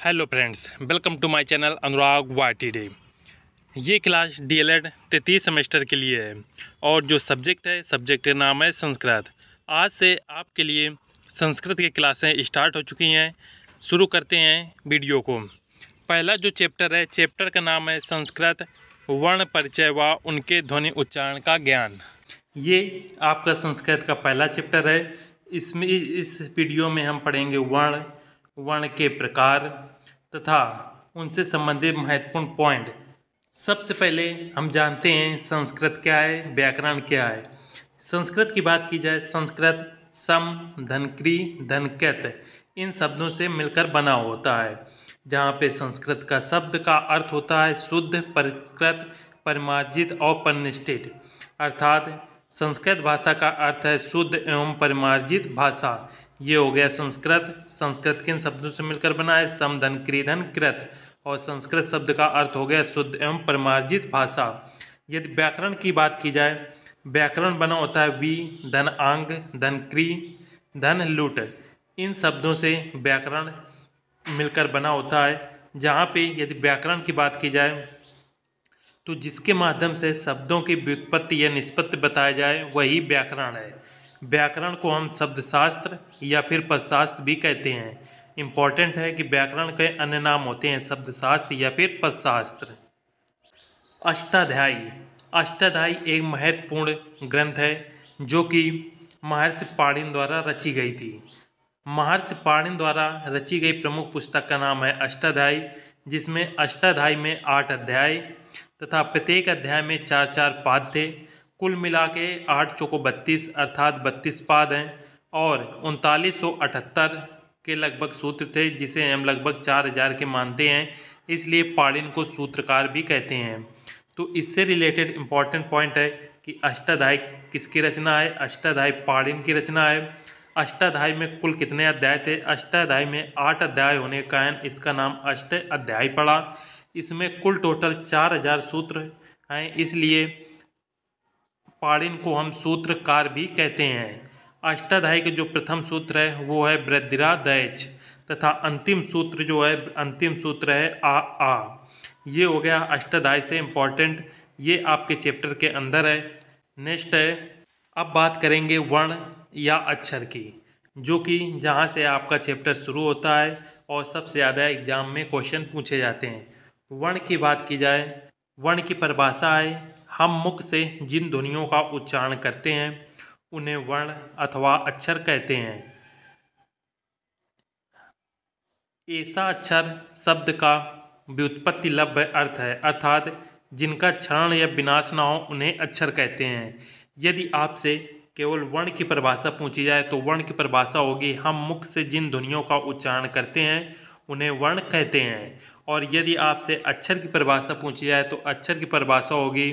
Hello friends, welcome to my channel Anurag वाटीडे। ये class DElEd तृतीय सेमेस्टर के लिए है और जो सब्जेक्ट का नाम है संस्कृत। आज से आपके लिए संस्कृत की क्लासें स्टार्ट हो चुकी हैं। शुरू करते हैं वीडियो को। पहला जो चैप्टर का नाम है संस्कृत वर्ण परिचय व उनके ध्वनि उच्चारण का ज्ञान। ये आपका संस्कृत का पहला चैप्टर है। इसमें इस वीडियो में हम पढ़ेंगे वर्ण के प्रकार तथा उनसे संबंधित महत्वपूर्ण पॉइंट। सबसे पहले हम जानते हैं संस्कृत क्या है, व्याकरण क्या है। संस्कृत की बात की जाए, संस्कृत सम, धनक्री, धनकृत इन शब्दों से मिलकर बना होता है। जहाँ पे संस्कृत का शब्द का अर्थ होता है शुद्ध, परिष्कृत, परिमार्जित और परिनिष्ठित। अर्थात संस्कृत भाषा का अर्थ है शुद्ध एवं परिमार्जित भाषा। ये हो गया संस्कृत। संस्कृत किन शब्दों से मिलकर बना है? सम, धन, क्री, धन, कृत। और संस्कृत शब्द का अर्थ हो गया शुद्ध एवं परिमार्जित भाषा। यदि व्याकरण की बात की जाए, व्याकरण बना होता है वी, धन आंग, धन क्री, धन लुट। इन शब्दों से व्याकरण मिलकर बना होता है। जहाँ पे यदि व्याकरण की बात की जाए तो जिसके माध्यम से शब्दों की व्युत्पत्ति या निष्पत्ति बताया जाए वही व्याकरण है। व्याकरण को हम शब्दशास्त्र या फिर पदशास्त्र भी कहते हैं। इम्पॉर्टेंट है कि व्याकरण के अन्य नाम होते हैं शब्दशास्त्र या फिर पदशास्त्र। अष्टाध्यायी। अष्टाध्यायी एक महत्वपूर्ण ग्रंथ है जो कि महर्षि पाणिनि द्वारा रची गई थी। महर्षि पाणिनि द्वारा रची गई प्रमुख पुस्तक का नाम है अष्टाध्यायी, जिसमें अष्टाध्यायी में 8 अध्याय तथा प्रत्येक अध्याय में 4-4 पाद थे। कुल मिला के 8 चौको 32 अर्थात 32 पाद हैं और 3978 के लगभग सूत्र थे, जिसे हम लगभग 4000 के मानते हैं। इसलिए पाणिनि को सूत्रकार भी कहते हैं। तो इससे रिलेटेड इम्पॉर्टेंट पॉइंट है कि अष्टाध्यायी किसकी रचना है? अष्टाध्यायी पाणिनि की रचना है। अष्टाध्यायी में कुल कितने अध्याय थे? अष्टाध्यायी में 8 अध्याय होने के कारण इसका नाम अष्ट अध्यायी पड़ा। इसमें कुल टोटल 4000 सूत्र हैं, इसलिए पाणिनि को हम सूत्रकार भी कहते हैं। अष्टाध्यायी के जो प्रथम सूत्र है वो है वृद्धिरादैच तथा अंतिम सूत्र है आ। ये हो गया अष्टाध्यायी से इम्पॉर्टेंट, ये आपके चैप्टर के अंदर है। नेक्स्ट है, अब बात करेंगे वर्ण या अक्षर की, जो कि जहाँ से आपका चैप्टर शुरू होता है और सबसे ज़्यादा एग्जाम में क्वेश्चन पूछे जाते हैं। वर्ण की बात की जाए, वर्ण की परिभाषा है हम मुख से जिन ध्वनियों का उच्चारण करते हैं उन्हें वर्ण अथवा अक्षर कहते हैं। ऐसा अक्षर शब्द का व्युत्पत्ति लभ्य अर्थ है, अर्थात जिनका क्षरण या विनाश न हो उन्हें अक्षर कहते हैं। यदि आपसे केवल वर्ण की परिभाषा पूछी जाए तो वर्ण की परिभाषा होगी हम मुख से जिन ध्वनियों का उच्चारण करते हैं उन्हें वर्ण कहते हैं। और यदि आपसे अक्षर की परिभाषा पूछी जाए तो अक्षर की परिभाषा होगी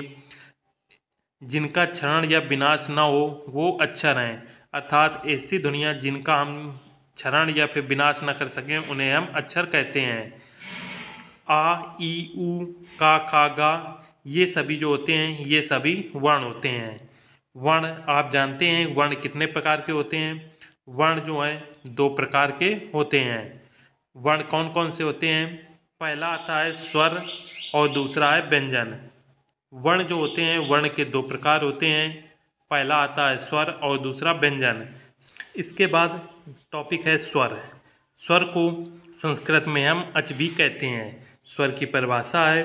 जिनका क्षरण या विनाश न हो वो अक्षर हैं, अर्थात ऐसी ध्वनियाँ जिनका हम क्षरण या फिर विनाश न कर सकें उन्हें हम अक्षर कहते हैं। आ, ई, ऊ, का, खा, गा ये सभी जो होते हैं ये सभी वर्ण होते हैं। वर्ण आप जानते हैं वर्ण कितने प्रकार के होते हैं? वर्ण जो है 2 प्रकार के होते हैं। वर्ण कौन कौन से होते हैं? पहला आता है स्वर और दूसरा है व्यंजन। वर्ण जो होते हैं वर्ण के 2 प्रकार होते हैं। पहला आता है स्वर और दूसरा व्यंजन। इसके बाद टॉपिक है स्वर। स्वर को संस्कृत में हम अच भी कहते हैं। स्वर की परिभाषा है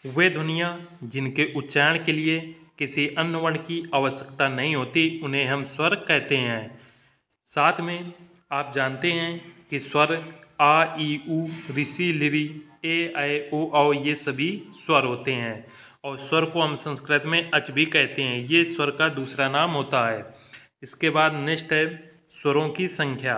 वे ध्वनियाँ जिनके उच्चारण के लिए किसी अन्य वर्ण की आवश्यकता नहीं होती उन्हें हम स्वर कहते हैं। साथ में आप जानते हैं कि स्वर आ, ई, ऊ, ऋषि, लिरि, ए, ऐ, ओ, औ ये सभी स्वर होते हैं और स्वर को हम संस्कृत में अच भी कहते हैं। ये स्वर का दूसरा नाम होता है। इसके बाद नेक्स्ट है स्वरों की संख्या।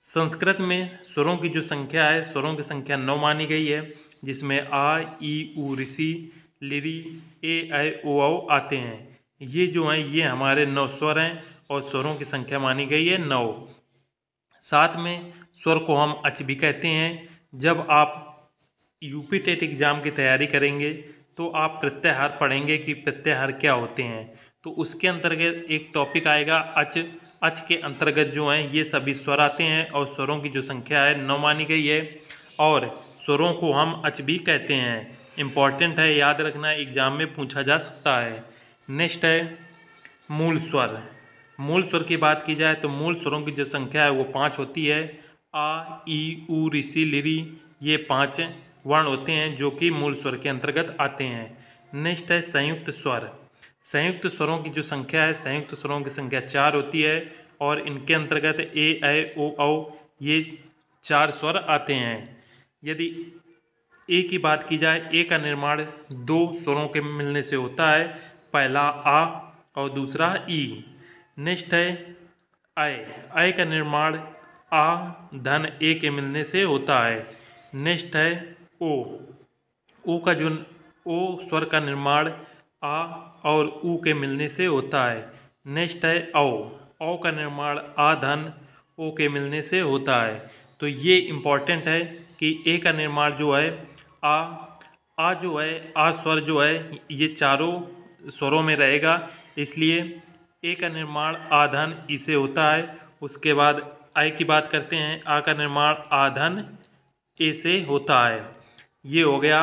संस्कृत में स्वरों की जो संख्या है, स्वरों की संख्या 9 मानी गई है, जिसमें आ, ई, ऊ, ऋषि, लिरि, ए, ऐ, ओ, औ आते हैं। ये जो हैं ये हमारे 9 स्वर हैं और स्वरों की संख्या मानी गई है 9। साथ में स्वर को हम अच भी कहते हैं। जब आप यूपी टेट एग्ज़ाम की तैयारी करेंगे तो आप प्रत्याहार पढ़ेंगे कि प्रत्याहार क्या होते हैं, तो उसके अंतर्गत एक टॉपिक आएगा अच। अच के अंतर्गत जो हैं ये सभी स्वर आते हैं और स्वरों की जो संख्या है 9 मानी गई है। और स्वरों को हम अच भी कहते हैं। इम्पॉर्टेंट है, याद रखना, एग्जाम में पूछा जा सकता है। नेक्स्ट है मूल स्वर। मूल स्वर की बात की जाए तो मूल स्वरों की जो संख्या है वो 5 होती है। आ, ई, उ, ऋषि, लिरि, ये 5 वर्ण होते हैं जो कि मूल स्वर के अंतर्गत आते हैं। नेक्स्ट है संयुक्त स्वर। संयुक्त स्वरों की जो संख्या है, संयुक्त स्वरों की संख्या 4 होती है और इनके अंतर्गत ए, ऐ, ओ, औ ये 4 स्वर आते हैं। यदि ए की बात की जाए, ए का निर्माण 2 स्वरों के मिलने से होता है, पहला आ और दूसरा ई। नेक्स्ट है अय। अय का निर्माण आ धन ए के मिलने से होता है। नेक्स्ट है ओ। ओ का जो ओ स्वर का निर्माण आ और उ के मिलने से होता है। नेक्स्ट है औ। औ का निर्माण आ धन ओ के मिलने से होता है। तो ये इम्पॉर्टेंट है कि ए का निर्माण जो है आ जो है, आ स्वर जो है ये चारों स्वरों में रहेगा, इसलिए ए का निर्माण आधन ई से होता है। उसके बाद आई की बात करते हैं, आ का निर्माण आधन ए से होता है। ये हो गया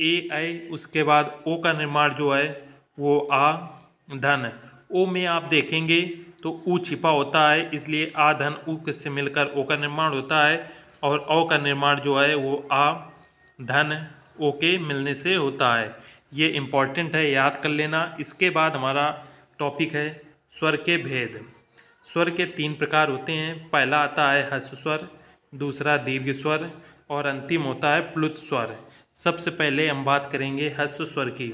ए आई। उसके बाद ओ का निर्माण जो है वो आ धन। ओ में आप देखेंगे तो ऊ छिपा होता है, इसलिए आ धन ऊ से मिलकर ओ का निर्माण होता है और औ का निर्माण जो है वो आ धन ओ के मिलने से होता है। ये इम्पॉर्टेंट है, याद कर लेना। इसके बाद हमारा टॉपिक है स्वर के भेद। स्वर के 3 प्रकार होते हैं। पहला आता है ह्रस्व स्वर, दूसरा दीर्घ स्वर और अंतिम होता है प्लुत स्वर। सबसे पहले हम बात करेंगे ह्रस्व स्वर की।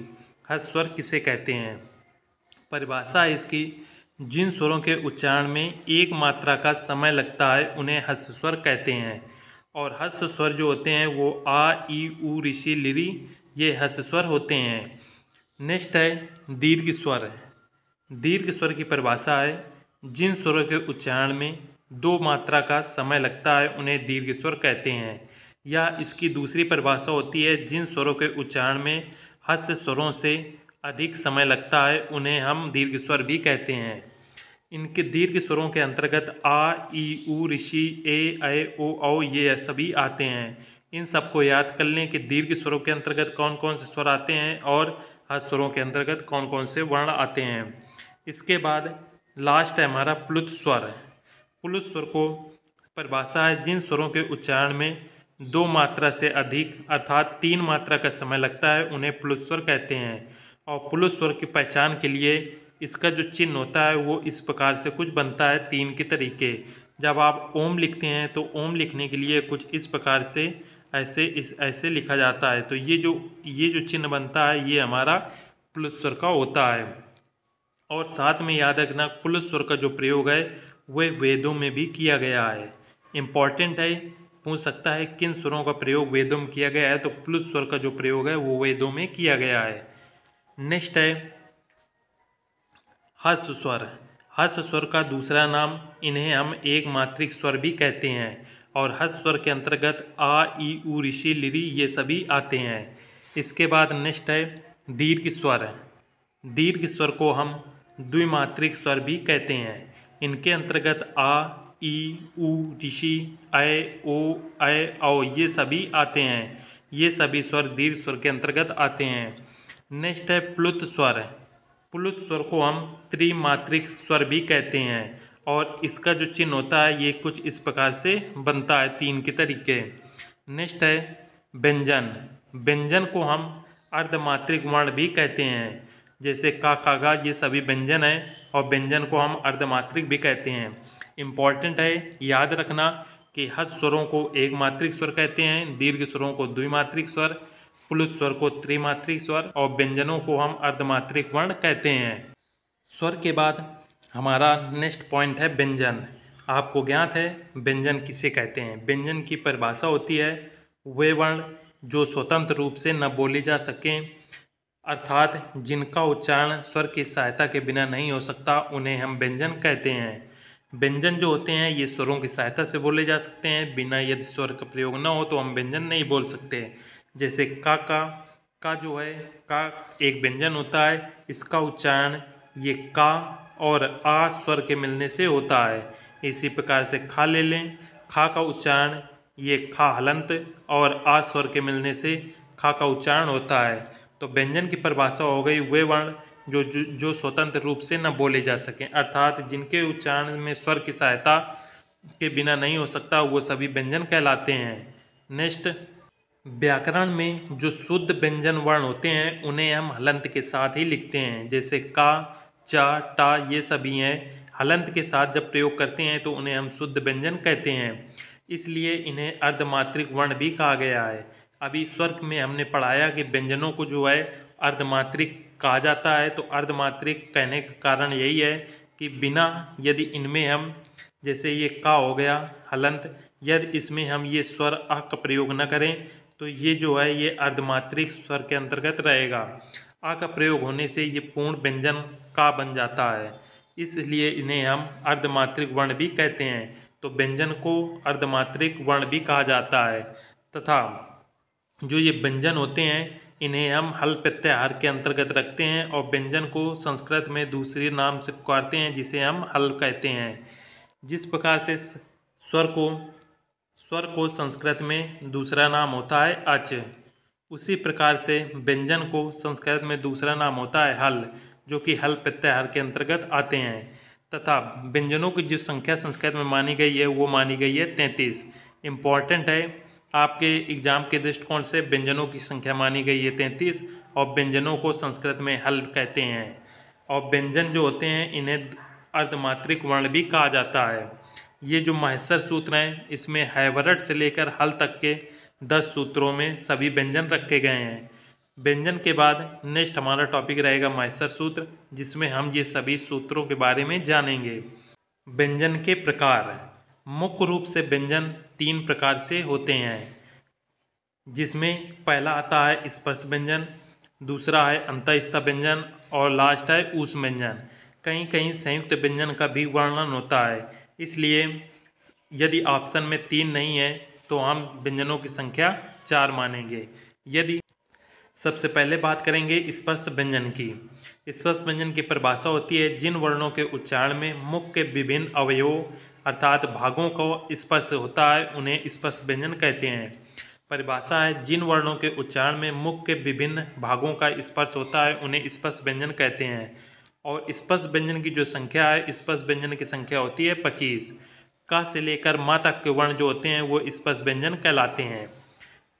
ह्रस्व स्वर किसे कहते हैं? परिभाषा है इसकी, जिन स्वरों के उच्चारण में एक मात्रा का समय लगता है उन्हें ह्रस्व स्वर कहते हैं। और ह्रस्व स्वर जो होते हैं वो आ, ई, उ, ऋषि, लिरि, ये ह्रस्व स्वर होते हैं। नेक्स्ट है दीर्घ स्वर। दीर्घ स्वर की परिभाषा है, जिन स्वरों के उच्चारण में 2 मात्रा का समय लगता है उन्हें दीर्घ स्वर कहते हैं। या इसकी दूसरी परिभाषा होती है, जिन स्वरों के उच्चारण में ह्रस्व स्वरों से अधिक समय लगता है उन्हें हम दीर्घ स्वर भी कहते हैं। इनके दीर्घ स्वरों के अंतर्गत आ, ई, उ, ऋषि, ए, ऐ, ओ, औ ये सभी आते हैं। इन सबको याद कर लें कि दीर्घ स्वरों के अंतर्गत कौन कौन से स्वर आते हैं और ह्रस्व स्वरों के अंतर्गत कौन कौन से वर्ण आते हैं। इसके बाद लास्ट है हमारा प्लुत स्वर। प्लुत स्वर को परिभाषा है, जिन स्वरों के उच्चारण में 2 मात्रा से अधिक अर्थात 3 मात्रा का समय लगता है उन्हें प्लुत स्वर कहते हैं। और प्लुत स्वर की पहचान के लिए इसका जो चिन्ह होता है वो इस प्रकार से कुछ बनता है 3 के तरीके। जब आप ओम लिखते हैं तो ओम लिखने के लिए कुछ इस प्रकार से ऐसे लिखा जाता है। तो ये जो चिन्ह बनता है ये हमारा प्लुत स्वर का होता है। और साथ में याद रखना, प्लुत स्वर का जो प्रयोग है वह वेदों में भी किया गया है। इम्पॉर्टेंट है, पूछ सकता है किन स्वरों का प्रयोग वेदों में किया गया है, तो प्लुत स्वर का जो प्रयोग है वो वेदों में किया गया है। नेक्स्ट है ह्रस्व स्वर। ह्रस्व स्वर का दूसरा नाम, इन्हें हम एक मात्रिक स्वर भी कहते हैं। और ह्रस्व स्वर के अंतर्गत आ, ई, उ, ऋषि, लिरि ये सभी आते हैं। इसके बाद नेक्स्ट है दीर्घ स्वर। दीर्घ स्वर को हम द्विमात्रिक स्वर भी कहते हैं। इनके अंतर्गत आ, ई, उ, ऋषि, ऐ, ओ, ऐ, औ ये सभी आते हैं। ये सभी स्वर दीर्घ स्वर के अंतर्गत आते हैं। नेक्स्ट है प्लुत स्वर। प्लुत स्वर को हम त्रिमात्रिक स्वर भी कहते हैं और इसका जो चिन्ह होता है ये कुछ इस प्रकार से बनता है 3 के तरीके। नेक्स्ट है व्यंजन। व्यंजन को हम अर्धमात्रिक वर्ण भी कहते हैं, जैसे का, खा, गा ये सभी व्यंजन है और व्यंजन को हम अर्धमात्रिक भी कहते हैं। इम्पॉर्टेंट है, याद रखना कि ह्रस्व स्वरों को एक मात्रिक स्वर कहते हैं, दीर्घ स्वरों को द्विमात्रिक स्वर, प्लुत स्वर को त्रिमात्रिक स्वर और व्यंजनों को हम अर्धमात्रिक वर्ण कहते हैं। स्वर के बाद हमारा नेक्स्ट पॉइंट है व्यंजन। आपको ज्ञात है व्यंजन किसे कहते हैं? व्यंजन की परिभाषा होती है, वे वर्ण जो स्वतंत्र रूप से न बोले जा सकें अर्थात जिनका उच्चारण स्वर की सहायता के बिना नहीं हो सकता उन्हें हम व्यंजन कहते हैं। व्यंजन जो होते हैं ये स्वरों की सहायता से बोले जा सकते हैं, बिना यदि स्वर का प्रयोग न हो तो हम व्यंजन नहीं बोल सकते। जैसे का जो है, का एक व्यंजन होता है, इसका उच्चारण ये का और आ स्वर के मिलने से होता है। इसी प्रकार से खा ले लें, खा का उच्चारण ये खा हलंत और आ स्वर के मिलने से खा का उच्चारण होता है। तो व्यंजन की परिभाषा हो गई वे वर्ण जो स्वतंत्र रूप से न बोले जा सकें, अर्थात जिनके उच्चारण में स्वर की सहायता के बिना नहीं हो सकता, वो सभी व्यंजन कहलाते हैं। नेक्स्ट, व्याकरण में जो शुद्ध व्यंजन वर्ण होते हैं उन्हें हम हलंत के साथ ही लिखते हैं, जैसे का, चा, टा ये सभी हैं। हलंत के साथ जब प्रयोग करते हैं तो उन्हें हम शुद्ध व्यंजन कहते हैं, इसलिए इन्हें अर्धमात्रिक वर्ण भी कहा गया है। अभी स्वर में हमने पढ़ाया कि व्यंजनों को जो है अर्धमात्रिक कहा जाता है। तो अर्धमात्रिक कहने का कारण यही है कि बिना यदि इनमें हम, जैसे ये का हो गया हलंत, यदि इसमें हम ये स्वर अ का प्रयोग न करें तो ये जो है ये अर्धमात्रिक स्वर के अंतर्गत रहेगा। आ का प्रयोग होने से ये पूर्ण व्यंजन का बन जाता है, इसलिए इन्हें हम अर्धमात्रिक वर्ण भी कहते हैं। तो व्यंजन को अर्धमात्रिक वर्ण भी कहा जाता है, तथा जो ये व्यंजन होते हैं इन्हें हम हल प्रत्याहार के अंतर्गत रखते हैं और व्यंजन को संस्कृत में दूसरे नाम से पुकारते हैं जिसे हम हल कहते हैं। जिस प्रकार से स्वर को संस्कृत में दूसरा नाम होता है अच, उसी प्रकार से व्यंजन को संस्कृत में दूसरा नाम होता है हल, जो कि हल प्रत्याहार के अंतर्गत आते हैं। तथा व्यंजनों की जो संख्या संस्कृत में मानी गई है वो मानी गई है 33। इम्पॉर्टेंट है, आपके एग्जाम के दृष्टिकोण से व्यंजनों की संख्या मानी गई है 33 और व्यंजनों को संस्कृत में हल कहते हैं। और व्यंजन जो होते हैं इन्हें अर्धमात्रिक वर्ण भी कहा जाता है। ये जो माहेश्वर सूत्र हैं इसमें हैवरट से लेकर हल तक के 10 सूत्रों में सभी व्यंजन रखे गए हैं। व्यंजन के बाद नेक्स्ट हमारा टॉपिक रहेगा माहेश्वर सूत्र, जिसमें हम ये सभी सूत्रों के बारे में जानेंगे। व्यंजन के प्रकार, मुख्य रूप से व्यंजन 3 प्रकार से होते हैं, जिसमें पहला आता है स्पर्श व्यंजन, दूसरा है अंतःस्थ व्यंजन और लास्ट है ऊष्म व्यंजन। कहीं कहीं संयुक्त व्यंजन का भी वर्णन होता है, इसलिए यदि ऑप्शन में 3 नहीं है तो हम व्यंजनों की संख्या 4 मानेंगे। यदि सबसे पहले बात करेंगे स्पर्श व्यंजन की। स्पर्श व्यंजन की परिभाषा होती है जिन वर्णों के उच्चारण में मुख के विभिन्न अवयवों अर्थात भागों को स्पर्श होता है उन्हें स्पर्श व्यंजन कहते हैं। परिभाषा है जिन वर्णों के उच्चारण में मुख के विभिन्न भागों का स्पर्श होता है उन्हें स्पर्श व्यंजन कहते हैं। और स्पर्श व्यंजन की जो संख्या है, स्पर्श व्यंजन की संख्या होती है 25। का से लेकर माँ तक के वर्ण जो होते हैं वो स्पर्श व्यंजन कहलाते हैं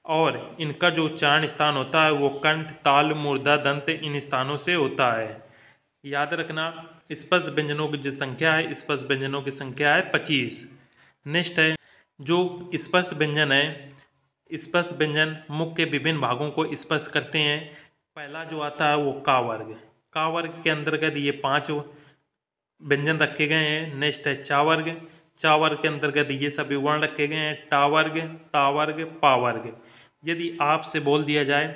और इनका जो उच्चारण स्थान होता है वो कंठ, ताल, मूर्धा, दंत इन स्थानों से होता है। याद रखना, स्पर्श व्यंजनों की जो संख्या है, स्पर्श व्यंजनों की संख्या है 25। नेक्स्ट है जो स्पर्श व्यंजन है, स्पर्श व्यंजन मुख के विभिन्न भागों को स्पर्श करते हैं। पहला जो आता है वो का वर्ग, का वर्ग के अंतर्गत ये 5 व्यंजन रखे गए हैं। नेक्स्ट है चा वर्ग, चा वर्ग के अंतर्गत ये सभी वर्ण रखे गए हैं, टा वर्ग, ता वर्ग, पा वर्ग। यदि आपसे बोल दिया जाए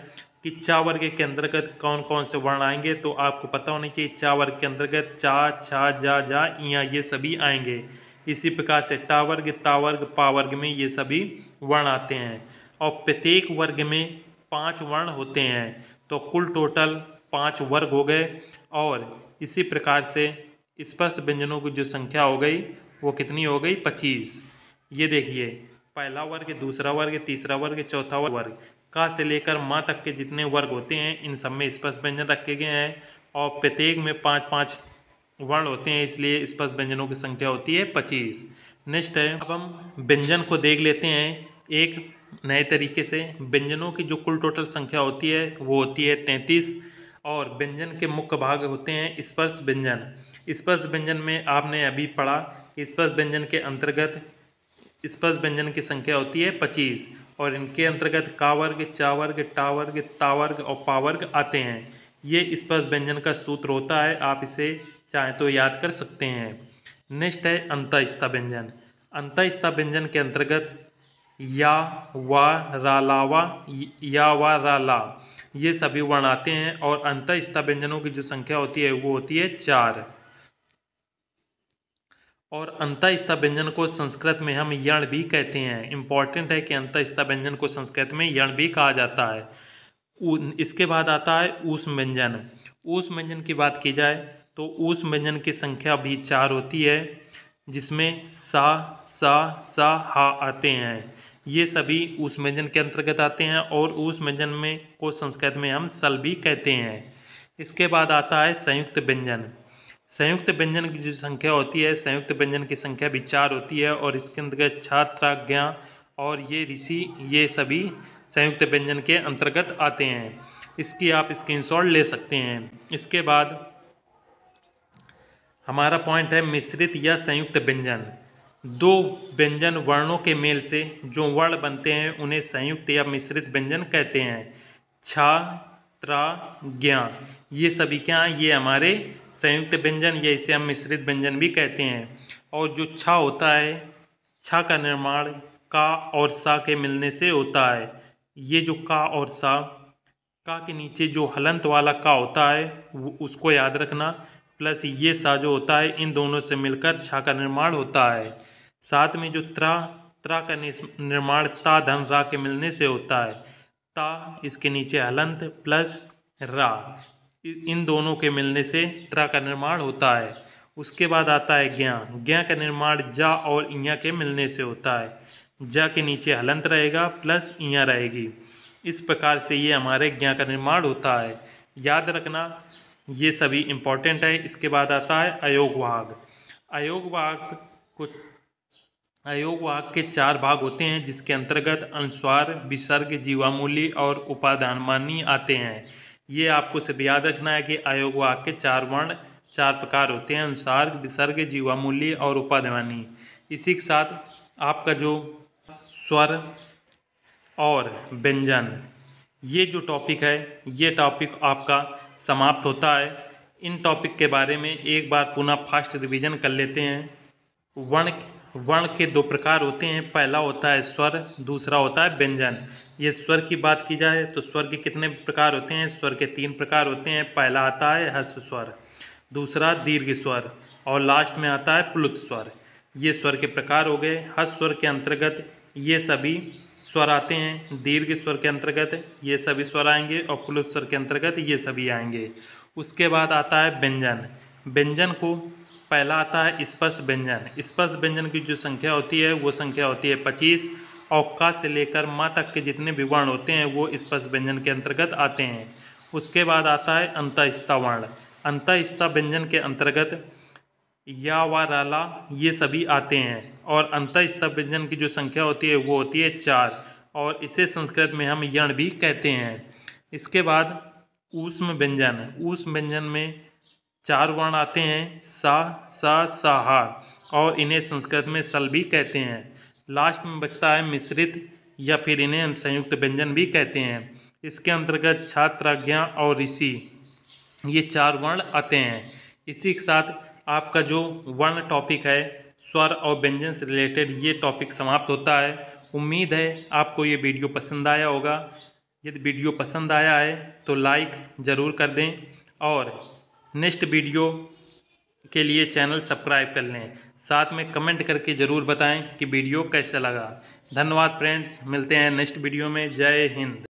कि चा वर्ग के अंतर्गत कौन कौन से वर्ण आएंगे तो आपको पता होना चाहिए चा वर्ग के अंतर्गत चा, छा, जा, जा, इया ये सभी आएंगे। इसी प्रकार से टा वर्ग, ता वर्ग, पा वर्ग में ये सभी वर्ण आते हैं और प्रत्येक वर्ग में 5 वर्ण होते हैं, तो कुल टोटल 5 वर्ग हो गए। और इसी प्रकार से स्पर्श व्यंजनों की जो संख्या हो गई वो कितनी हो गई 25। ये देखिए पहला वर्ग, दूसरा वर्ग, तीसरा वर्ग, चौथा वर्ग, का से लेकर माँ तक के जितने वर्ग होते हैं इन सब में स्पर्श व्यंजन रखे गए हैं और प्रत्येक में 5-5 वर्ण होते हैं, इसलिए स्पर्श व्यंजनों की संख्या होती है 25। नेक्स्ट है, अब हम व्यंजन को देख लेते हैं एक नए तरीके से। व्यंजनों की जो कुल टोटल संख्या होती है वो होती है 33 और व्यंजन के मुख्य भाग होते हैं स्पर्श व्यंजन। स्पर्श व्यंजन में आपने अभी पढ़ा कि स्पर्श व्यंजन के अंतर्गत स्पर्श व्यंजन की संख्या होती है 25 और इनके अंतर्गत का वर्ग, चा वर्ग, टा वर्ग, ता वर्ग और पा वर्ग आते हैं। ये स्पर्श व्यंजन का सूत्र होता है, आप इसे चाहें तो याद कर सकते हैं। नेक्स्ट है अंतःस्थ व्यंजन। अंतःस्थ व्यंजन के अंतर्गत या, वा, रा, ला, वा, या, वा, रा, ला ये सभी वर्ण आते हैं और अंतःस्थ व्यंजनों की जो संख्या होती है वो होती है 4। और अंतःस्थ व्यंजन को संस्कृत में हम यण भी कहते हैं। इम्पॉर्टेंट है कि अंतःस्थ व्यंजन को संस्कृत में यण भी कहा जाता है। इसके बाद आता है ऊष्म व्यंजन। ऊष्म व्यंजन की बात की जाए तो ऊष्म व्यंजन की संख्या भी 4 होती है, जिसमें सा, सा, सा, हा आते हैं। ये सभी ऊष्म व्यंजन के अंतर्गत आते हैं और ऊष्म व्यंजन में को संस्कृत में हम सल भी कहते हैं। इसके बाद आता है संयुक्त व्यंजन। संयुक्त व्यंजन की जो संख्या होती है, संयुक्त व्यंजन की संख्या भी 4 होती है और इसके अंतर्गत छात्र, ज्ञ और ये ऋषि, ये सभी संयुक्त व्यंजन के अंतर्गत आते हैं। इसकी आप स्क्रीनशॉट ले सकते हैं। इसके बाद हमारा पॉइंट है मिश्रित या संयुक्त व्यंजन। दो व्यंजन वर्णों के मेल से जो वर्ण बनते हैं उन्हें संयुक्त या मिश्रित व्यंजन कहते हैं। छा, त्रा, ज्ञा, ये सभी क्या हैं? ये हमारे संयुक्त व्यंजन या इसे हम मिश्रित व्यंजन भी कहते हैं। और जो छा होता है, छा का निर्माण का और सा के मिलने से होता है। ये जो का और सा, का के नीचे जो हलंत वाला का होता है उसको याद रखना, प्लस ये सा जो होता है, इन दोनों से मिलकर छा का निर्माण होता है। साथ में जो त्रा, त्रा का निर्माण ता धन रा के मिलने से होता है। ता, इसके नीचे हलंत प्लस रा, इन दोनों के मिलने से त्रा का निर्माण होता है। उसके बाद आता है ज्ञा। ज्ञा का निर्माण जा और इया के मिलने से होता है। जा के नीचे हलंत रहेगा प्लस इया रहेगी। इस प्रकार से ये हमारे ज्ञा का निर्माण होता है। याद रखना, ये सभी इम्पोर्टेंट है। इसके बाद आता है अयोग वाहक। अयोग वाहक के 4 भाग होते हैं, जिसके अंतर्गत अनुस्वार, विसर्ग, जीवामूली और उपादानमानी आते हैं। ये आपको सिर्फ याद रखना है कि अयोग वाहक के 4 वर्ण 4 प्रकार होते हैं, अनुस्वार, विसर्ग, जीवामूली और उपादानमानी। इसी के साथ आपका जो स्वर और व्यंजन, ये जो टॉपिक है, ये टॉपिक आपका समाप्त होता है। इन टॉपिक के बारे में एक बार पुनः फास्ट रिवीजन कर लेते हैं। वर्ण के 2 प्रकार होते हैं, पहला होता है स्वर, दूसरा होता है व्यंजन। ये स्वर की बात की जाए तो स्वर के कितने प्रकार होते हैं? स्वर के 3 प्रकार होते हैं। पहला आता है ह्रस्व स्वर, दूसरा दीर्घ स्वर और लास्ट में आता है प्लुत स्वर। ये स्वर के प्रकार हो गए। ह्रस्व स्वर के अंतर्गत ये सभी स्वर आते हैं, दीर्घ स्वर के अंतर्गत ये सभी स्वर आएंगे और प्लुत स्वर के अंतर्गत ये सभी आएंगे। उसके बाद आता है व्यंजन। व्यंजन को पहला आता है स्पर्श व्यंजन। स्पर्श व्यंजन की जो संख्या होती है वो संख्या होती है 25 और का से लेकर माँ तक के जितने भी वर्ण होते हैं वो स्पर्श व्यंजन के अंतर्गत आते हैं। उसके बाद आता है अंतःस्था वर्ण। अंतःस्था व्यंजन के अंतर्गत या व राला ये सभी आते हैं और अंतःस्था व्यंजन की जो संख्या होती है वो होती है 4 और इसे संस्कृत में हम यण भी कहते हैं। इसके बाद ऊष्म व्यंजन। ऊष्म व्यंजन में 4 वर्ण आते हैं, सा, सा, सा, हा, और इन्हें संस्कृत में सल भी कहते हैं। लास्ट में बचता है मिश्रित या फिर इन्हें हम संयुक्त व्यंजन भी कहते हैं। इसके अंतर्गत छात्र, ज्ञ और ऋषि, ये 4 वर्ण आते हैं। इसी के साथ आपका जो वर्ण टॉपिक है, स्वर और व्यंजन से रिलेटेड, ये टॉपिक समाप्त होता है। उम्मीद है आपको ये वीडियो पसंद आया होगा। यदि वीडियो पसंद आया है तो लाइक ज़रूर कर दें और नेक्स्ट वीडियो के लिए चैनल सब्सक्राइब कर लें। साथ में कमेंट करके ज़रूर बताएं कि वीडियो कैसा लगा। धन्यवाद फ्रेंड्स, मिलते हैं नेक्स्ट वीडियो में। जय हिंद।